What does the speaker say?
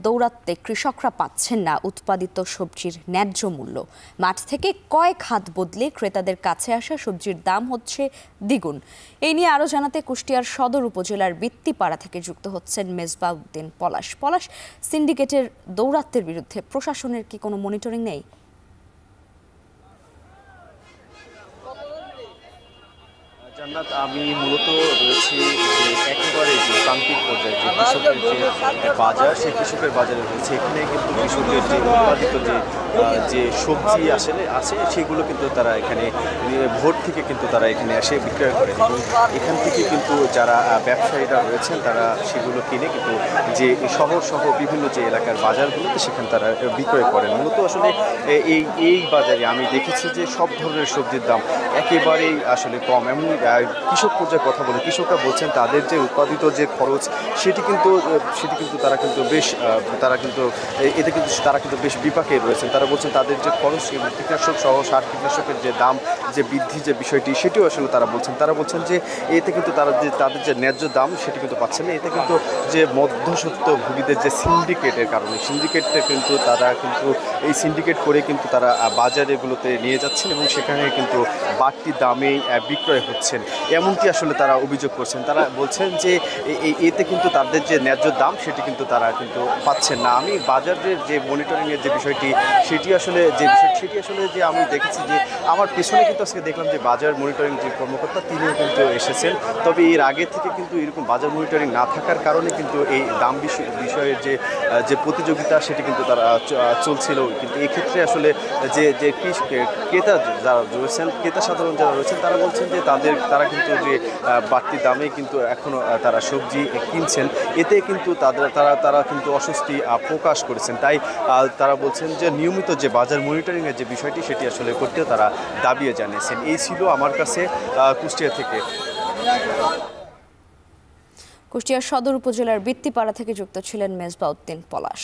দৌড়াতে কৃষকরা পাচ্ছেন না উৎপাদিত সবজির ন্যায্য মূল্য। মাঠ থেকে কয়েক হাত বদলে ক্রেতাদের কাছে আসা সবজির দাম হচ্ছে দ্বিগুণ। এই নিয়ে আরও জানাতে কুষ্টিয়ার সদর উপজেলার বৃত্তিপাড়া থেকে যুক্ত হচ্ছেন মেজবা উদ্দিন পলাশ। সিন্ডিকেটের দৌরাত্ম্যের বিরুদ্ধে প্রশাসনের কি কোনো মনিটরিং নেই? জান্নাত, আমি মূলত রয়েছি যে একেবারে যে প্রান্তিক পর্যায়ে যে কৃষকের যে বাজার, সেই কৃষকের বাজারে রয়েছে। এখানে কিন্তু কৃষকের যে উৎপাদিত যে সবজি আসলে আছে সেগুলো কিন্তু তারা এখানে ভোর থেকে কিন্তু তারা এখানে এসে বিক্রয় করেন এবং এখান থেকে কিন্তু যারা ব্যবসায়ীরা রয়েছেন তারা সেগুলো কিনে কিন্তু যে শহর সহ বিভিন্ন যে এলাকার বাজারগুলোতে সেখানে তারা বিক্রয় করেন। মূলত আসলে এই বাজারে আমি দেখেছি যে সব ধরনের সবজির দাম একেবারেই আসলে কম। এমন কৃষক পর্যায়ে কথা বলে কৃষকরা বলছেন তাদের যে উৎপাদিত যে খরচ সেটি কিন্তু তারা কিন্তু বেশ তারা কিন্তু বেশ বিপাকে রয়েছেন। তারা বলছেন তাদের যে খরচ কীটনাশক সহ সার কীটনাশকের যে দাম যে বৃদ্ধি যে বিষয়টি সেটিও আসলে তারা বলছেন যে এতে কিন্তু তাদের যে ন্যায্য দাম সেটি কিন্তু পাচ্ছেন না। এতে কিন্তু যে মধ্যস্বত্ব ভোগীদের যে সিন্ডিকেটের কারণে সিন্ডিকেটটা কিন্তু তারা কিন্তু এই সিন্ডিকেট করে কিন্তু তারা বাজারেগুলোতে নিয়ে যাচ্ছেন এবং সেখানে কিন্তু বাড়তি দামেই বিক্রয় হচ্ছেন, এমনটি আসলে তারা অভিযোগ করছেন। তারা বলছেন যে এতে কিন্তু তাদের যে ন্যায্য দাম সেটি কিন্তু তারা কিন্তু পাচ্ছেন না। আমি বাজারের যে মনিটরিংয়ের যে বিষয়টি সেটি আসলে যে আমি দেখেছি যে আমার পেছনে কিন্তু আজকে দেখলাম যে বাজার মনিটরিং যে কর্মকর্তা তিনিও কিন্তু এসেছেন। তবে এর আগে থেকে কিন্তু এরকম বাজার মনিটরিং না থাকার কারণে কিন্তু এই দাম বিষয়ের যে প্রতিযোগিতা সেটি কিন্তু তারা চলছিল। কিন্তু এক্ষেত্রে আসলে যে ক্রেতা যারা রয়েছেন, ক্রেতা সাধারণ যারা রয়েছেন তারা বলছেন যে তারা কিন্তু যে বাড়তি দামে কিন্তু এখনও তারা সবজি কিনছেন, এতে কিন্তু তারা কিন্তু অস্বস্তি প্রকাশ করেছেন। তাই তারা বলছেন যে নিয়মিত যে বাজার মনিটরিংয়ের যে বিষয়টি সেটি আসলে করতেও তারা দাবিয়ে জানিয়েছেন। এই ছিল আমার কাছে কুষ্টিয়া থেকে। কুষ্টিয়ার সদর উপজেলার বৃত্তিপাড়া থেকে যুক্ত ছিলেন মেজবা উদ্দিন পলাশ।